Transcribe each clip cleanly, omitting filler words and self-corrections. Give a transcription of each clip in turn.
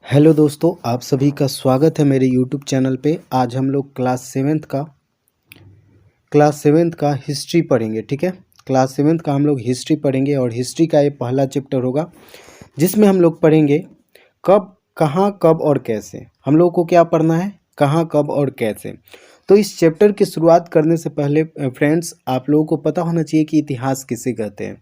Hello दोस्तों, आप सभी का स्वागत है मेरे यूट्यूब चैनल पे। आज हम लोग क्लास सेवेंथ का हिस्ट्री पढ़ेंगे। ठीक है, क्लास सेवेंथ का हम लोग हिस्ट्री पढ़ेंगे और हिस्ट्री का ये पहला चैप्टर होगा जिसमें हम लोग पढ़ेंगे कब, कहाँ, कब और कैसे। हम लोगों को क्या पढ़ना है? कहाँ, कब और कैसे। तो इस चैप्टर की शुरुआत करने से पहले फ्रेंड्स, आप लोगों को पता होना चाहिए कि इतिहास किसे कहते हैं।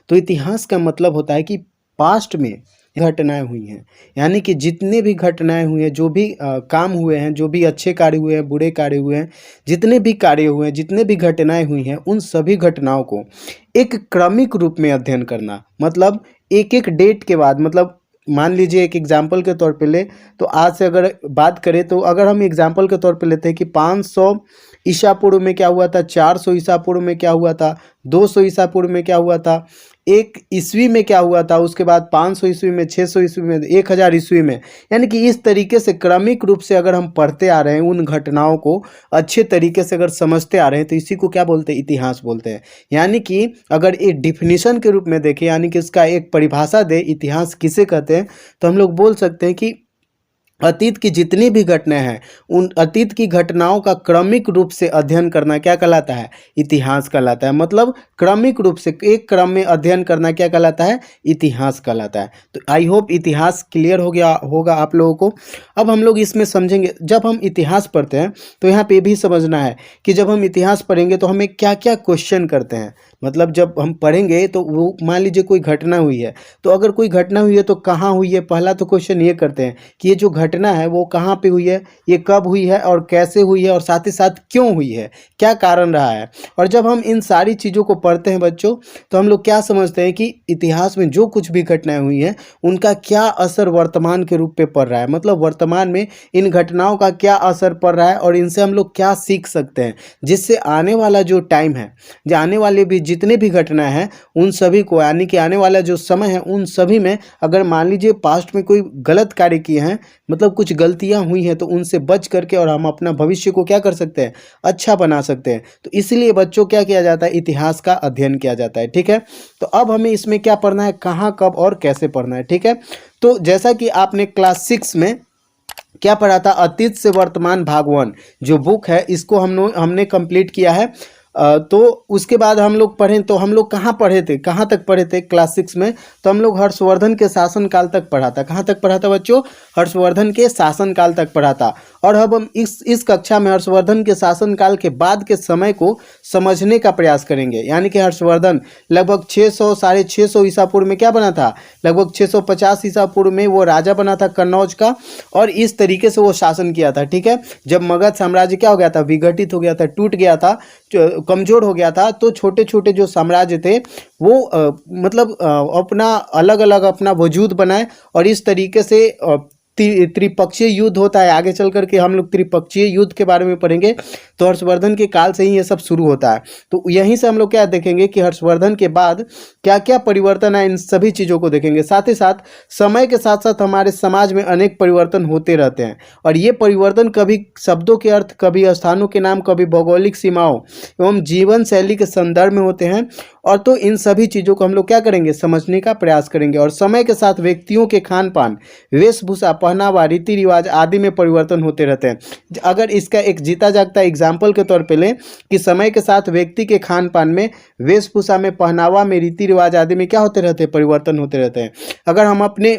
तो इतिहास का मतलब होता है कि पास्ट में घटनाएं हुई हैं, यानी कि जितने भी घटनाएं हुई हैं, जो भी काम हुए हैं, जो भी अच्छे कार्य हुए हैं, बुरे कार्य हुए हैं, जितने भी कार्य हुए हैं, जितने भी घटनाएं हुई हैं, उन सभी घटनाओं को एक क्रमिक रूप में अध्ययन करना। मतलब एक एक डेट के बाद, मतलब मान लीजिए एक एग्जाम्पल के तौर पे ले तो आज से अगर बात करें तो अगर हम एग्जाम्पल के तौर पे लेते हैं कि 500 ईसा पूर्व में क्या हुआ था, 400 ईसा पूर्व में क्या हुआ था, 200 ईसा पूर्व में क्या हुआ था, 1 ईस्वी में क्या हुआ था, उसके बाद 500 ईस्वी में, 600 ईस्वी में, 1000 ईस्वी में। यानी कि इस तरीके से क्रमिक रूप से अगर हम पढ़ते आ रहे हैं, उन घटनाओं को अच्छे तरीके से अगर समझते आ रहे हैं, तो इसी को क्या बोलते हैं? इतिहास बोलते हैं। यानी कि अगर एक डिफिनीशन के रूप में देखें, यानी कि इसका एक परिभाषा दे इतिहास किसे कहते हैं, तो हम लोग बोल सकते हैं कि अतीत की जितनी भी घटनाएं हैं, उन अतीत की घटनाओं का क्रमिक रूप से अध्ययन करना क्या कहलाता है? इतिहास कहलाता है। मतलब क्रमिक रूप से एक क्रम में अध्ययन करना क्या कहलाता है? इतिहास कहलाता है। तो आई होप इतिहास क्लियर हो गया होगा आप लोगों को। अब हम लोग इसमें समझेंगे, जब हम इतिहास पढ़ते हैं तो यहाँ पे भी समझना है कि जब हम इतिहास पढ़ेंगे तो हमें क्या क्या क्वेश्चन करते हैं। मतलब जब हम पढ़ेंगे तो वो मान लीजिए कोई घटना हुई है, तो अगर कोई घटना हुई है तो कहाँ हुई है, पहला तो क्वेश्चन ये करते हैं कि ये जो घटना है वो कहाँ पे हुई है, ये कब हुई है और कैसे हुई है, और साथ ही साथ क्यों हुई है, क्या कारण रहा है। और जब हम इन सारी चीज़ों को पढ़ते हैं बच्चों, तो हम लोग क्या समझते हैं कि इतिहास में जो कुछ भी घटनाएं हुई हैं उनका क्या असर वर्तमान के रूप में पड़ रहा है। मतलब वर्तमान में इन घटनाओं का क्या असर पड़ रहा है और इनसे हम लोग क्या सीख सकते हैं, जिससे आने वाला जो टाइम है, जो आने वाले भी जितने भी घटनाएं हैं उन सभी को, यानी कि आने वाला जो समय है उन सभी में अगर मान लीजिए पास्ट में कोई गलत कार्य किए हैं, मतलब कुछ गलतियां हुई हैं, तो उनसे बच करके और हम अपना भविष्य को क्या कर सकते हैं? अच्छा बना सकते हैं। तो इसलिए बच्चों क्या किया जाता है? इतिहास का अध्ययन किया जाता है। ठीक है, तो अब हमें इसमें क्या पढ़ना है? कहाँ, कब और कैसे पढ़ना है। ठीक है, तो जैसा कि आपने क्लास 6 में क्या पढ़ा था, अतीत से वर्तमान भाग 1 जो बुक है, इसको हमने कंप्लीट किया है। तो उसके बाद हम लोग पढ़ें तो हम लोग कहाँ पढ़े थे, कहाँ तक पढ़े थे क्लास 6 में? तो हम लोग हर्षवर्धन के शासनकाल तक पढ़ा था। कहाँ तक पढ़ा था बच्चों? हर्षवर्धन के शासनकाल तक पढ़ा था। और अब हम इस कक्षा में हर्षवर्धन के शासनकाल के बाद के समय को समझने का प्रयास करेंगे। यानी कि हर्षवर्धन लगभग 600 साढ़े 600 ईसा पूर्व में क्या बना था? लगभग 650 ईसा पूर्व में वो राजा बना था कन्नौज का, और इस तरीके से वो शासन किया था। ठीक है, जब मगध साम्राज्य क्या हो गया था? विघटित हो गया था, टूट गया था, कमजोर हो गया था, तो छोटे छोटे जो साम्राज्य थे वो मतलब अपना अलग अलग अपना वजूद बनाए, और इस तरीके से त्रिपक्षीय युद्ध होता है। आगे चल करके हम लोग त्रिपक्षीय युद्ध के बारे में पढ़ेंगे। तो हर्षवर्धन के काल से ही ये सब शुरू होता है। तो यहीं से हम लोग क्या देखेंगे कि हर्षवर्धन के बाद क्या क्या परिवर्तन है, इन सभी चीज़ों को देखेंगे। साथ ही साथ समय के साथ साथ हमारे समाज में अनेक परिवर्तन होते रहते हैं, और ये परिवर्तन कभी शब्दों के अर्थ, कभी स्थानों के नाम, कभी भौगोलिक सीमाओं एवं जीवन शैली के संदर्भ में होते हैं। और तो इन सभी चीज़ों को हम लोग क्या करेंगे? समझने का प्रयास करेंगे। और समय के साथ व्यक्तियों के खान पान, वेशभूषा, पहनावा, रीति रिवाज आदि में परिवर्तन होते रहते हैं। अगर इसका एक जीता जागता एग्जाम्पल के तौर पे लें कि समय के साथ व्यक्ति के खान पान में, वेशभूषा में, पहनावा में, रीति रिवाज आदि में क्या होते रहते हैं? परिवर्तन होते रहते हैं। अगर हम अपने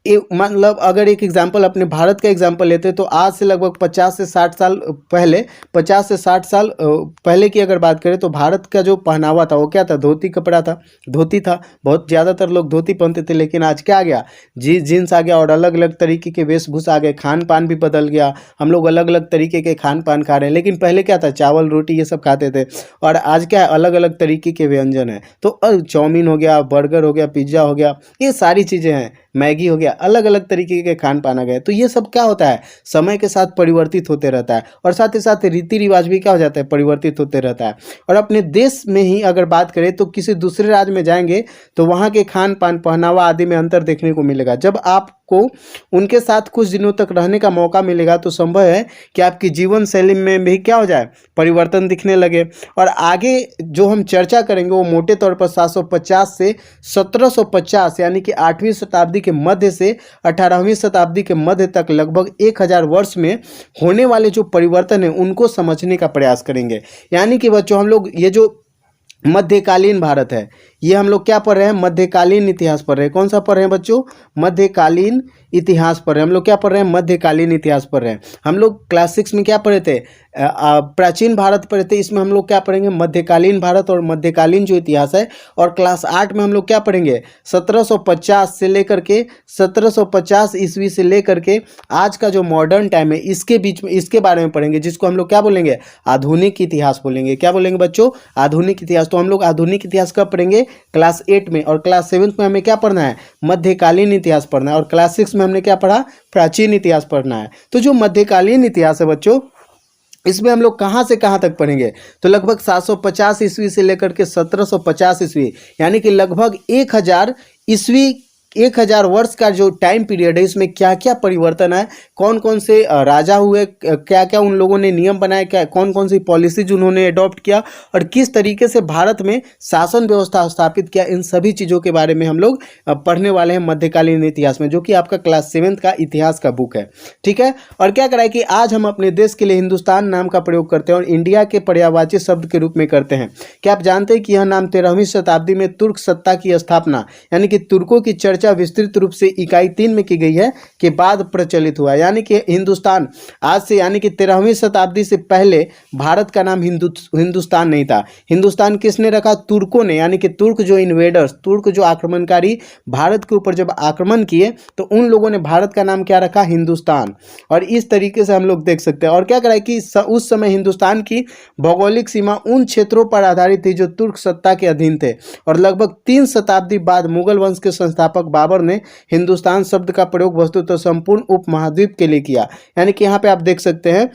मतलब अगर एक एग्जाम्पल अपने भारत का एग्जाम्पल लेते हैं, तो आज से लगभग 50 से 60 साल पहले, 50 से 60 साल पहले की अगर बात करें, तो भारत का जो पहनावा था वो क्या था? धोती कपड़ा था, धोती था। बहुत ज़्यादातर लोग धोती पहनते थे, लेकिन आज क्या आ गया? जीन्स आ गया, और अलग अलग तरीके के वेशभूषा आ गए, खान पान भी बदल गया। हम लोग अलग अलग तरीके के खान पान खा रहे हैं, लेकिन पहले क्या था? चावल रोटी ये सब खाते थे, और आज क्या है? अलग अलग तरीके के व्यंजन है। तो चाउमीन हो गया, बर्गर हो गया, पिज्ज़ा हो गया, ये सारी चीज़ें हैं, मैगी हो गया, अलग अलग तरीके के खान पान आ गए। तो ये सब क्या होता है? समय के साथ परिवर्तित होते रहता है, और साथ ही साथ रीति रिवाज भी क्या हो जाता है? परिवर्तित होते रहता है। और अपने देश में ही अगर बात करें तो किसी दूसरे राज्य में जाएंगे तो वहाँ के खान पान, पहनावा आदि में अंतर देखने को मिलेगा। जब आपको उनके साथ कुछ दिनों तक रहने का मौका मिलेगा तो संभव है कि आपकी जीवन शैली में भी क्या हो जाए? परिवर्तन दिखने लगे। और आगे जो हम चर्चा करेंगे वो मोटे तौर पर 750 से 1750 यानी कि 8वीं शताब्दी के मध्य से से 18वीं शताब्दी के मध्य तक लगभग 1000 वर्ष में होने वाले जो परिवर्तन है उनको समझने का प्रयास करेंगे। यानी कि बच्चों हम लोग ये जो मध्यकालीन भारत है, ये हम लोग क्या पढ़ रहे हैं, मध्यकालीन इतिहास पढ़ रहे हैं। कौन सा पढ़ रहे हैं बच्चों, मध्यकालीन इतिहास पढ़ रहे हैं। हम लोग क्या पढ़ रहे हैं, मध्यकालीन इतिहास पढ़ रहे हैं। हम लोग क्लास 6 में क्या पढ़े थे, प्राचीन भारत पढ़े थे। इसमें हम लोग क्या पढ़ेंगे, मध्यकालीन भारत और मध्यकालीन जो इतिहास है। और क्लास 8 में हम लोग क्या पढ़ेंगे, 1750 से लेकर के 1750 ईस्वी से लेकर के आज का जो मॉडर्न टाइम है इसके बीच में, इसके बारे में पढ़ेंगे, जिसको हम लोग क्या बोलेंगे, आधुनिक इतिहास बोलेंगे। क्या बोलेंगे बच्चों, आधुनिक इतिहास। तो हम लोग आधुनिक इतिहास कब पढ़ेंगे, क्लास 8 में। और क्लास 7 में हमें क्या पढ़ना है, मध्यकालीन इतिहास पढ़ना है। और क्लास 6 में हमने क्या पढ़ा, प्राचीन इतिहास पढ़ना है। तो जो मध्यकालीन इतिहास है बच्चों, इसमें हम लोग कहाँ से कहाँ तक पढ़ेंगे, तो लगभग 750 ईस्वी से लेकर के 1750 ईस्वी, यानी कि लगभग 1000 ईस्वी, 1000 वर्ष का जो टाइम पीरियड है, इसमें क्या क्या परिवर्तन है, कौन कौन से राजा हुए, क्या क्या उन लोगों ने नियम बनाए, क्या कौन कौन सी पॉलिसीज उन्होंने अडॉप्ट किया, और किस तरीके से भारत में शासन व्यवस्था स्थापित किया, इन सभी चीज़ों के बारे में हम लोग पढ़ने वाले हैं मध्यकालीन इतिहास में, जो कि आपका क्लास 7 का इतिहास का बुक है। ठीक है। और क्या करा है कि आज हम अपने देश के लिए हिंदुस्तान नाम का प्रयोग करते हैं और इंडिया के पर्यायवाची शब्द के रूप में करते हैं। क्या आप जानते हैं कि यह नाम 13वीं शताब्दी में तुर्क सत्ता की स्थापना, यानी कि तुर्कों की चर्चा विस्तृत रूप से इकाई 3 में की गई है, के बाद प्रचलित हुआ। यानी कि हिंदुस्तान आज से, यानी कि 13वीं शताब्दी से पहले भारत का नाम हिंदुस्तान नहीं था। हिंदुस्तान किसने रखा, तुर्कों ने। यानी कि तुर्क जो इन्वेडर्स, तुर्क जो आक्रमणकारी भारत के ऊपर जब आक्रमण किए, तो उन लोगों ने भारत का नाम क्या रखा, हिंदुस्तान। और इस तरीके से हम लोग देख सकते हैं। और क्या करा है कि उस समय हिंदुस्तान की भौगोलिक सीमा उन क्षेत्रों पर आधारित थी जो तुर्क सत्ता के अधीन थे। और लगभग 3 शताब्दी बाद मुगल वंश के संस्थापक बाबर ने हिंदुस्तान शब्द का प्रयोग वस्तुतः संपूर्ण उपमहाद्वीप के लिए किया। यानी कि यहाँ पे आप देख सकते हैं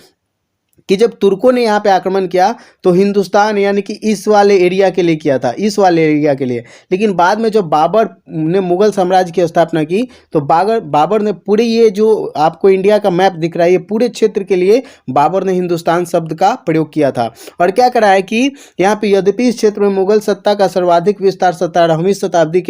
कि जब तुर्कों ने यहाँ पे आक्रमण किया तो हिंदुस्तान यानी कि इस वाले एरिया के लिए किया था, इस वाले एरिया के लिए। लेकिन बाद में जब बाबर ने मुगल साम्राज्य की स्थापना की तो बाबर ने पूरे ये जो आपको इंडिया का मैप दिख रहा है, ये पूरे क्षेत्र के लिए बाबर ने हिंदुस्तान शब्द का प्रयोग किया था। और क्या करा है कि यहाँ पे यद्यपि इस क्षेत्र में मुगल सत्ता का सर्वाधिक विस्तार 17वीं शताब्दी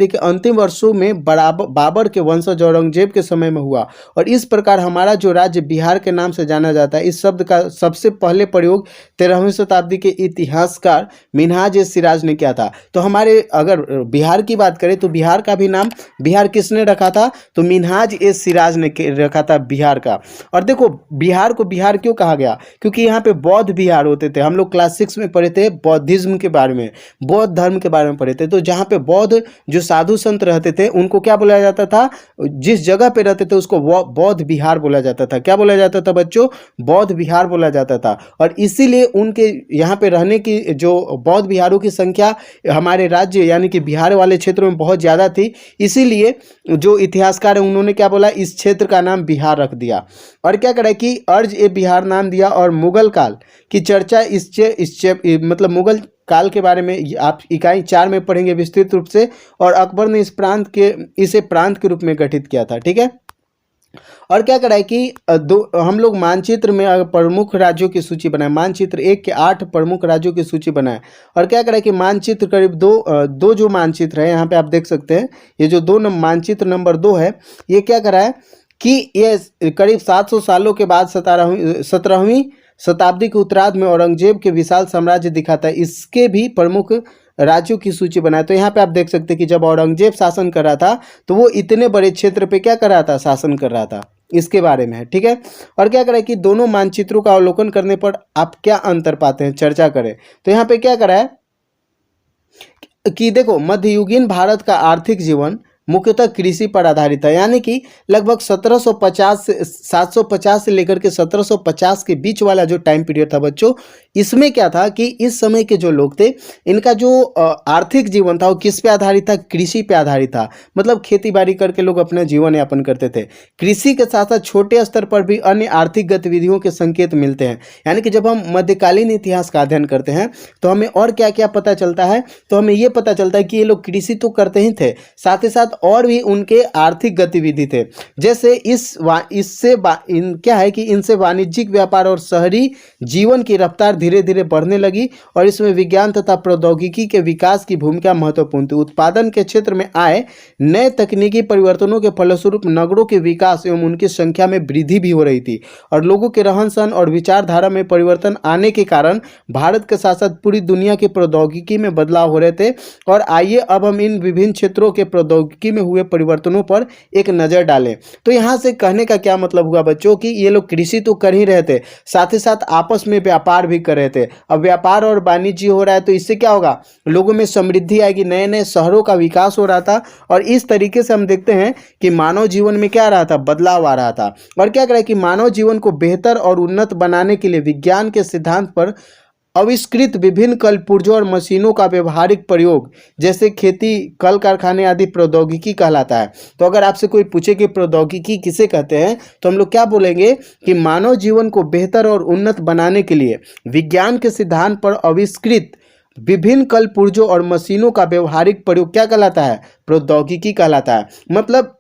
के अंतिम वर्षों में बाबर के वंशज औरंगजेब के समय में हुआ। और इस प्रकार हमारा जो राज्य बिहार के नाम से जाना जाता है, इस शब्द का सबसे पहले प्रयोग 13वीं शताब्दी के इतिहासकार मिन्हाज-ए-सिराज ने किया था। तो हमारे अगर बिहार की बात करें तो बिहार का भी नाम बिहार किसने रखा था, तो मिन्हाज-ए-सिराज ने रखा था बिहार का। और देखो बिहार को बिहार क्यों कहा गया, क्योंकि यहाँ पे बौद्ध बिहार होते थे। हम लोग क्लास 6 में पढ़े थे बौद्धिज्म के बारे में, बौद्ध धर्म के बारे में पढ़े थे। तो जहाँ पे बौद्ध जो साधु संत रहते थे उनको क्या बोला जाता था, जिस जगह पे रहते थे उसको बौद्ध बिहार बोला जाता था। क्या बोला जाता था बच्चों, बौद्ध विहार बोला जाता था। और इसीलिए उनके यहाँ पे रहने की जो बौद्ध विहारों की संख्या हमारे राज्य यानी कि बिहार वाले क्षेत्रों में बहुत ज़्यादा थी। इसीलिए जो इतिहासकार हैं उन्होंने क्या बोला, इस क्षेत्र का नाम बिहार रख दिया। और क्या करा कि अर्ज ए बिहार नाम दिया। और मुगल काल की चर्चा मतलब मुगल काल के बारे में आप इकाई 4 में पढ़ेंगे विस्तृत रूप से। और अकबर ने इसे प्रांत के रूप में गठित किया था। ठीक है। और क्या करा है कि हम लोग मानचित्र में अगर प्रमुख राज्यों की सूची बनाए, मानचित्र 1 के 8 प्रमुख राज्यों की सूची बनाए। और क्या करा है कि मानचित्र करीब दो जो मानचित्र है यहाँ पे आप देख सकते हैं, ये जो मानचित्र नंबर 2 है, ये क्या करा है कि ये करीब 700 सालों के बाद 17वीं शताब्दी के उत्तरार्ध में औरंगजेब के विशाल साम्राज्य दिखाता है, इसके भी प्रमुख राज्यों की सूची बनाए। तो यहाँ पे आप देख सकते हैं कि जब औरंगजेब शासन कर रहा था तो वो इतने बड़े क्षेत्र पे क्या कर रहा था, शासन कर रहा था, इसके बारे में है। ठीक है। और क्या करें कि दोनों मानचित्रों का अवलोकन करने पर आप क्या अंतर पाते हैं, चर्चा करें। तो यहाँ पे क्या करा है कि देखो मध्ययुगीन भारत का आर्थिक जीवन मुख्यतः कृषि पर आधारित है। यानी कि लगभग 750 से लेकर के 1750 के बीच वाला जो टाइम पीरियड था बच्चों, इसमें क्या था कि इस समय के जो लोग थे इनका जो आर्थिक जीवन था वो किस पे आधारित था, कृषि पे आधारित था। मतलब खेती बाड़ी करके लोग अपना जीवन यापन करते थे। कृषि के साथ साथ छोटे स्तर पर भी अन्य आर्थिक गतिविधियों के संकेत मिलते हैं। यानी कि जब हम मध्यकालीन इतिहास का अध्ययन करते हैं तो हमें और क्या क्या पता चलता है, तो हमें ये पता चलता है कि ये लोग कृषि तो करते ही थे, साथ ही साथ और भी उनके आर्थिक गतिविधि थे। जैसे क्या है कि इनसे वाणिज्यिक व्यापार और शहरी जीवन की रफ्तार धीरे धीरे बढ़ने लगी और इसमें विज्ञान तथा प्रौद्योगिकी के विकास की भूमिका महत्वपूर्ण थी। उत्पादन के क्षेत्र में आए नए तकनीकी परिवर्तनों के फलस्वरूप नगरों के विकास एवं उनकी संख्या में वृद्धि भी हो रही थी और लोगों के रहन सहन और विचारधारा में परिवर्तन आने के कारण भारत के साथ साथ पूरी दुनिया की प्रौद्योगिकी में बदलाव हो रहे थे। और आइए अब हम इन विभिन्न क्षेत्रों के प्रौद्योगिकी में हुए परिवर्तनों पर एक नज़र डालें। तो यहाँ से कहने का क्या मतलब हुआ बच्चों कि ये लोग कृषि तो कर ही रहे थे, साथ ही साथ आपस में व्यापार भी कर रहे थे। अब व्यापार और वाणिज्य हो रहा है तो इससे क्या होगा, लोगों में समृद्धि आएगी, नए नए शहरों का विकास हो रहा था। और इस तरीके से हम देखते हैं कि मानव जीवन में क्या आ रहा था, बदलाव आ रहा था। और क्या करें कि मानव जीवन को बेहतर और उन्नत बनाने के लिए विज्ञान के सिद्धांत पर आविष्कृत विभिन्न कल पुर्जों और मशीनों का व्यवहारिक प्रयोग जैसे खेती, कल कारखाने आदि प्रौद्योगिकी कहलाता है। तो अगर आपसे कोई पूछे कि प्रौद्योगिकी किसे कहते हैं तो हम लोग क्या बोलेंगे कि मानव जीवन को बेहतर और उन्नत बनाने के लिए विज्ञान के सिद्धांत पर आविष्कृत विभिन्न कल पुर्जों और मशीनों का व्यवहारिक प्रयोग क्या कहलाता है, प्रौद्योगिकी कहलाता है। मतलब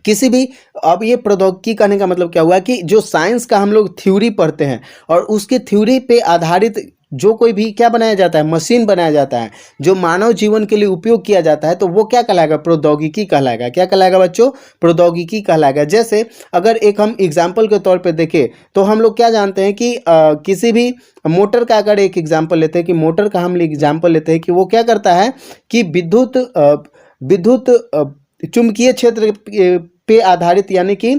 किसी भी, अब ये प्रौद्योगिकी कहने का मतलब क्या हुआ कि जो साइंस का हम लोग थ्योरी पढ़ते हैं और उसके थ्योरी पे आधारित जो कोई भी क्या बनाया जाता है, मशीन बनाया जाता है जो मानव जीवन के लिए उपयोग किया जाता है, तो वो क्या कहलाएगा, प्रौद्योगिकी कहलाएगा। क्या कहलाएगा बच्चों, प्रौद्योगिकी कहलाएगा। जैसे अगर एक हम एग्जाम्पल के तौर पे देखें तो हम लोग क्या जानते हैं कि किसी भी मोटर का अगर एक एग्जाम्पल लेते हैं कि मोटर का हम एग्जाम्पल लेते हैं कि वो क्या करता है कि विद्युत चुंबकीय क्षेत्र पे आधारित यानी कि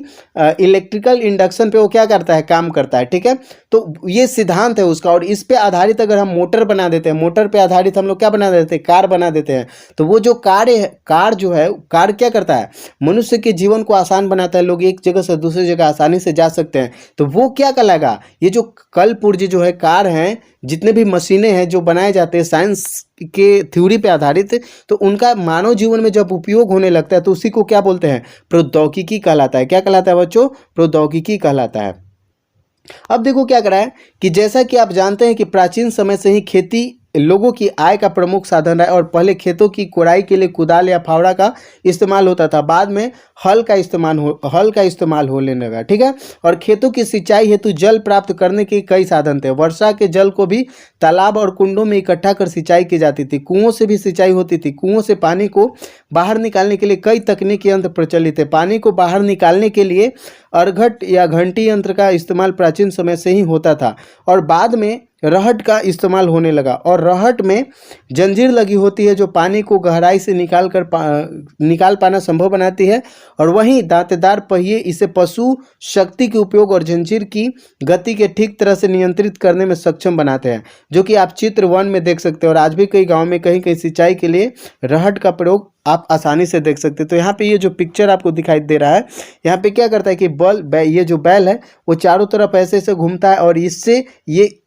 इलेक्ट्रिकल इंडक्शन पे वो क्या करता है, काम करता है। ठीक है, तो ये सिद्धांत है उसका और इस पे आधारित अगर हम मोटर बना देते हैं, मोटर पे आधारित हम लोग क्या बना देते हैं, कार बना देते हैं। तो वो जो कार जो है, कार क्या करता है, मनुष्य के जीवन को आसान बनाता है, लोग एक जगह से दूसरी जगह आसानी से जा सकते हैं। तो वो क्या कहलाएगा, ये जो कल पुर्जे जो है, कार हैं, जितने भी मशीनें हैं जो बनाए जाते हैं साइंस के थ्योरी पे आधारित, तो उनका मानव जीवन में जब उपयोग होने लगता है तो उसी को क्या बोलते हैं, प्रौद्योगिकी कहलाता है। क्या कहलाता है बच्चों, प्रौद्योगिकी कहलाता है। अब देखो क्या करा है कि जैसा कि आप जानते हैं कि प्राचीन समय से ही खेती लोगों की आय का प्रमुख साधन है और पहले खेतों की कुड़ाई के लिए कुदाल या फावड़ा का इस्तेमाल होता था, बाद में हल का इस्तेमाल होने लगा। ठीक है, और खेतों की सिंचाई हेतु जल प्राप्त करने के कई साधन थे। वर्षा के जल को भी तालाब और कुंडों में इकट्ठा कर सिंचाई की जाती थी। कुओं से भी सिंचाई होती थी। कुओं से पानी को बाहर निकालने के लिए कई तकनीकी यंत्र प्रचलित थे। पानी को बाहर निकालने के लिए अर्घट या घंटी यंत्र का इस्तेमाल प्राचीन समय से ही होता था और बाद में रहट का इस्तेमाल होने लगा। और रहट में जंजीर लगी होती है जो पानी को गहराई से निकाल पाना संभव बनाती है और वहीं दांतेदार पहिए इसे पशु शक्ति के उपयोग और जंजीर की गति के ठीक तरह से नियंत्रित करने में सक्षम बनाते हैं, जो कि आप चित्र 1 में देख सकते हैं। और आज भी कई गाँव में कहीं कहीं सिंचाई के लिए रहट का प्रयोग आप आसानी से देख सकते हैं। तो यहाँ पे ये जो पिक्चर आपको दिखाई दे रहा है, यहाँ पे क्या करता है कि ये जो बैल है वो चारों तरफ ऐसे ऐसे घूमता है और इससे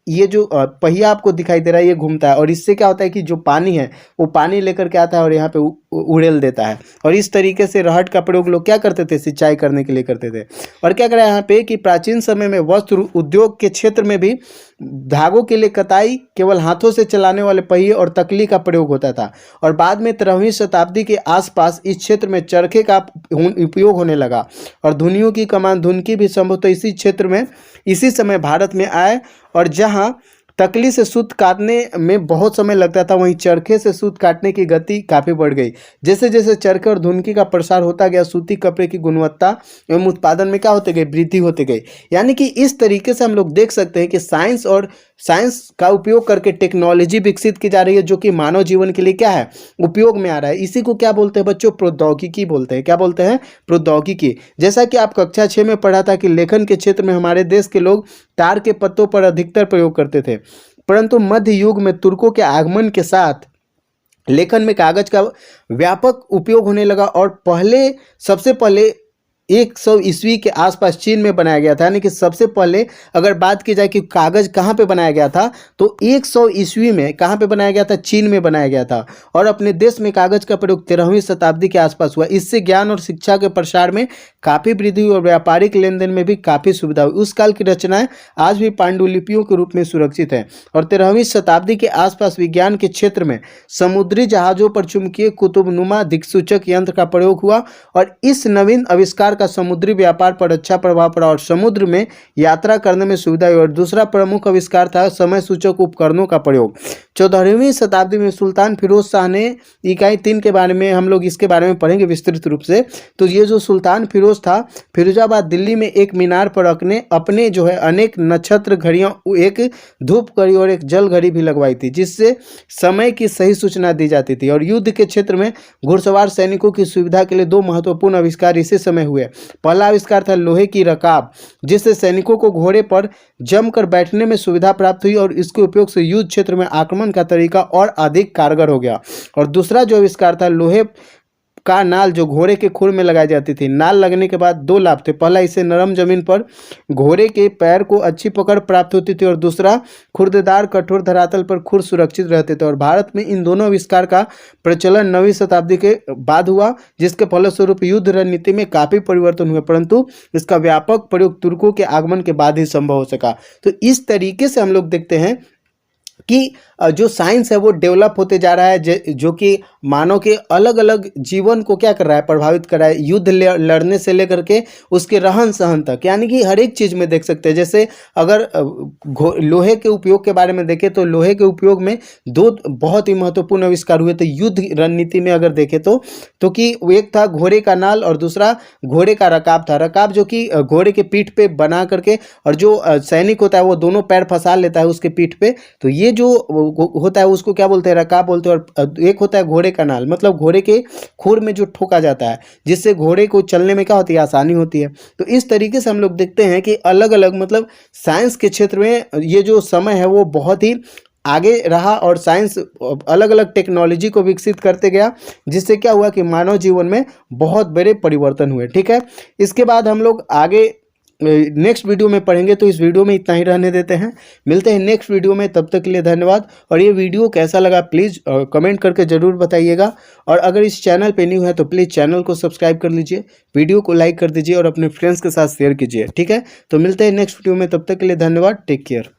ये जो पहिया आपको दिखाई दे रहा है ये घूमता है और इससे क्या होता है कि जो पानी है वो पानी लेकर के आता है और यहाँ पे उड़ेल देता है। और इस तरीके से रहट का प्रयोग लोग क्या करते थे, सिंचाई करने के लिए करते थे। और क्या करा यहाँ पे कि प्राचीन समय में वस्त्र उद्योग के क्षेत्र में भी धागों के लिए कताई केवल हाथों से चलाने वाले पहिए और तकली का प्रयोग होता था। और बाद में 13वीं शताब्दी के आसपास इस क्षेत्र में चरखे का उपयोग होने लगा और धुनियों की कमान धुनकी भी संभवतः इसी क्षेत्र में इसी समय भारत में आए। और जहां तकली से सूत काटने में बहुत समय लगता था, वहीं चरखे से सूत काटने की गति काफ़ी बढ़ गई। जैसे जैसे चरखे और धुनकी का प्रसार होता गया, सूती कपड़े की गुणवत्ता एवं उत्पादन में क्या होते गई, वृद्धि होती गई। यानी कि इस तरीके से हम लोग देख सकते हैं कि साइंस का उपयोग करके टेक्नोलॉजी विकसित की जा रही है, जो कि मानव जीवन के लिए क्या है, उपयोग में आ रहा है। इसी को क्या बोलते हैं बच्चों, प्रौद्योगिकी बोलते हैं। क्या बोलते हैं, प्रौद्योगिकी। जैसा कि आप कक्षा 6 में पढ़ा था कि लेखन के क्षेत्र में हमारे देश के लोग तार के पत्तों पर अधिकतर प्रयोग करते थे, परंतु मध्य युग में तुर्कों के आगमन के साथ लेखन में कागज का व्यापक उपयोग होने लगा और सबसे पहले 100 ईस्वी के आसपास चीन में बनाया गया था। यानी कि सबसे पहले अगर बात की जाए कि कागज़ कहाँ पे बनाया गया था, तो 100 ईस्वी में कहाँ पे बनाया गया था, चीन में बनाया गया था। और अपने देश में कागज़ का प्रयोग 13वीं शताब्दी के आसपास हुआ। इससे ज्ञान और शिक्षा के प्रसार में काफ़ी वृद्धि हुई और व्यापारिक लेन देन में भी काफ़ी सुविधा हुई। उस काल की रचनाएं आज भी पांडुलिपियों के रूप में सुरक्षित हैं। और 13वीं शताब्दी के आसपास विज्ञान के क्षेत्र में समुद्री जहाज़ों पर चुंबकीय कुतुबनुमा दिक्सूचक यंत्र का प्रयोग हुआ और इस नवीन आविष्कार का समुद्री व्यापार पर अच्छा प्रभाव पड़ा और समुद्र में यात्रा करने में सुविधा हुई। और दूसरा प्रमुख आविष्कार था समय सूचक उपकरणों का प्रयोग। 14वीं शताब्दी में सुल्तान फिरोज शाह ने इकाई 3 के बारे में हम लोग इसके बारे में पढ़ेंगे विस्तृत रूप से। तो ये जो सुल्तान फिरोज था, फिरोजाबाद दिल्ली में एक मीनार पर अपने जो है अनेक नक्षत्र घड़ियां, एक धूप घड़ी और एक जल घड़ी भी लगवाई थी, जिससे समय की सही सूचना दी जाती थी। और युद्ध के क्षेत्र में घुड़सवार सैनिकों की सुविधा के लिए 2 महत्वपूर्ण आविष्कार इसी समय हुए। पहला आविष्कार था लोहे की रकाब, जिससे सैनिकों को घोड़े पर जमकर बैठने में सुविधा प्राप्त हुई और इसके उपयोग से युद्ध क्षेत्र में आक्रमण का तरीका और अधिक कारगर हो गया। और दूसरा जो आविष्कार था लोहे का नाल, जो घोड़े के खुर में लगाई जाती थी। नाल लगने के बाद 2 लाभ थे। पहला, इससे नरम जमीन पर घोड़े के पैर को अच्छी पकड़ प्राप्त होती थी और दूसरा, खुरदेदार कठोर धरातल पर खुर सुरक्षित रहते थे। और भारत में इन दोनों आविष्कार का प्रचलन 9वीं शताब्दी के बाद हुआ, जिसके फलस्वरूप युद्ध रणनीति में काफ़ी परिवर्तन हुए, परंतु इसका व्यापक प्रयोग तुर्कों के आगमन के बाद ही संभव हो सका। तो इस तरीके से हम लोग देखते हैं कि जो साइंस है वो डेवलप होते जा रहा है, जो कि मानव के अलग अलग जीवन को क्या कर रहा है, प्रभावित कर रहा है। युद्ध लड़ने से लेकर के उसके रहन सहन तक, यानी कि हर एक चीज़ में देख सकते हैं। जैसे अगर लोहे के उपयोग के बारे में देखें तो लोहे के उपयोग में 2 बहुत ही महत्वपूर्ण आविष्कार हुए थे युद्ध रणनीति में अगर देखें तो कि एक था घोड़े का नाल और दूसरा घोड़े का रकाब था। रकाब जो कि घोड़े के पीठ पे बना करके, और जो सैनिक होता है वो दोनों पैर फंसा लेता है उसके पीठ पे, तो ये जो होता है उसको क्या बोलते हैं, रकाब बोलते हैं। और एक होता है घोड़े का नाल, मतलब घोड़े के खुर में जो ठोका जाता है, जिससे घोड़े को चलने में क्या होती है, आसानी होती है। तो इस तरीके से हम लोग देखते हैं कि अलग अलग मतलब साइंस के क्षेत्र में ये जो समय है वो बहुत ही आगे रहा और साइंस अलग अलग टेक्नोलॉजी को विकसित करते गया, जिससे क्या हुआ कि मानव जीवन में बहुत बड़े परिवर्तन हुए। ठीक है, इसके बाद हम लोग आगे नेक्स्ट वीडियो में पढ़ेंगे। तो इस वीडियो में इतना ही रहने देते हैं, मिलते हैं नेक्स्ट वीडियो में। तब तक के लिए धन्यवाद। और ये वीडियो कैसा लगा प्लीज़ कमेंट करके ज़रूर बताइएगा। और अगर इस चैनल पे न्यू है तो प्लीज़ चैनल को सब्सक्राइब कर लीजिए, वीडियो को लाइक कर दीजिए और अपने फ्रेंड्स के साथ शेयर कीजिए। ठीक है, तो मिलते हैं नेक्स्ट वीडियो में, तब तक के लिए धन्यवाद। Take care.